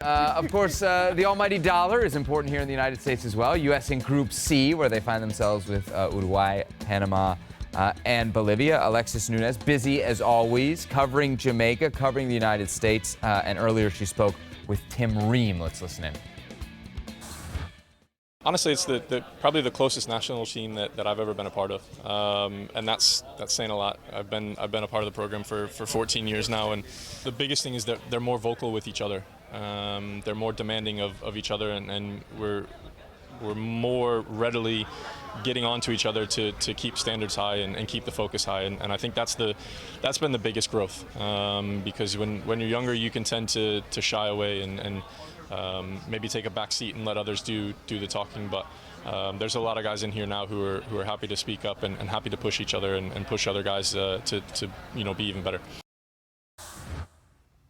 Of course, the almighty dollar is important here in the United States as well. U.S. in Group C, where they find themselves with Uruguay, Panama, and Bolivia. Alexis Nunez, busy as always, covering Jamaica, covering the United States. And earlier she spoke with Tim Ream. Let's listen in. Honestly, it's probably the closest national team that I've ever been a part of, and that's saying a lot. I've been a part of the program for 14 years now, and the biggest thing is that they're more vocal with each other. They're more demanding of each other, and we're more readily getting onto each other to keep standards high and keep the focus high, and I think that's been the biggest growth, because when you're younger, you can tend to shy away and maybe take a back seat and let others do the talking, but there's a lot of guys in here now who are happy to speak up and happy to push each other and push other guys to be even better.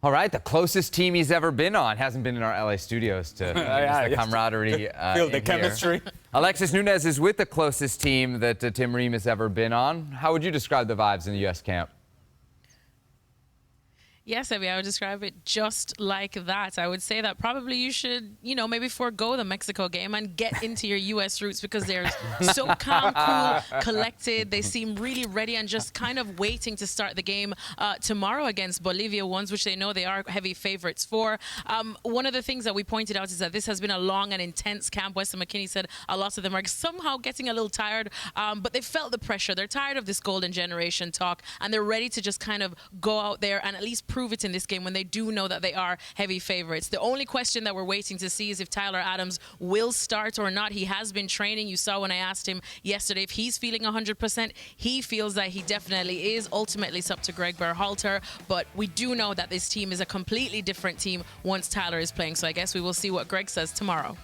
All right, the closest team he's ever been on. Hasn't been in our LA studios to the camaraderie. Feel the chemistry. Alexis Nunez is with the closest team that Tim Ream has ever been on. How would you describe the vibes in the U.S. camp? Yes, Abby, I would describe it just like that. I would say that probably you should, maybe forego the Mexico game and get into your U.S. roots, because they're so calm, cool, collected. They seem really ready and just kind of waiting to start the game tomorrow against Bolivia, ones which they know they are heavy favorites for. One of the things that we pointed out is that this has been a long and intense camp. Weston McKinney said a lot of them are somehow getting a little tired, but they felt the pressure. They're tired of this golden generation talk, and they're ready to just kind of go out there and at least prove it in this game when they do know that they are heavy favorites. The only question that we're waiting to see is if Tyler Adams will start or not. He has been training. You saw when I asked him yesterday if he's feeling 100%. He feels that he definitely is. Ultimately, it's up to Greg Berhalter, but we do know that this team is a completely different team once Tyler is playing, so I guess we will see what Greg says tomorrow.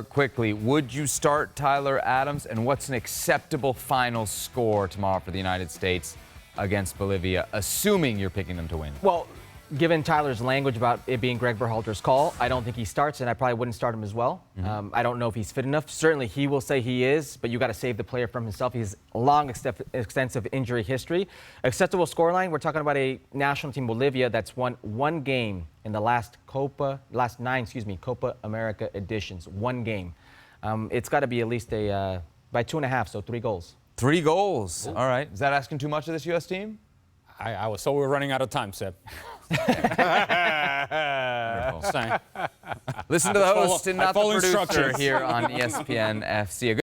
Quickly, would you start Tyler Adams, and what's an acceptable final score tomorrow for the United States against Bolivia, assuming you're picking them to win? Well, given Tyler's language about it being Greg Berhalter's call, I don't think he starts, and I probably wouldn't start him as well. I don't know if he's fit enough. Certainly, he will say he is, but you got to save the player from himself. He has a long, extensive injury history. Acceptable scoreline, we're talking about a national team, Bolivia, that's won one game in the last nine Copa America editions. One game. It's got to be at least by 2.5, so 3 goals. 3 goals. All right. Is that asking too much of this U.S. team? I was so we're running out of time, Seb. Listen to the host and not the producer here on ESPN FC.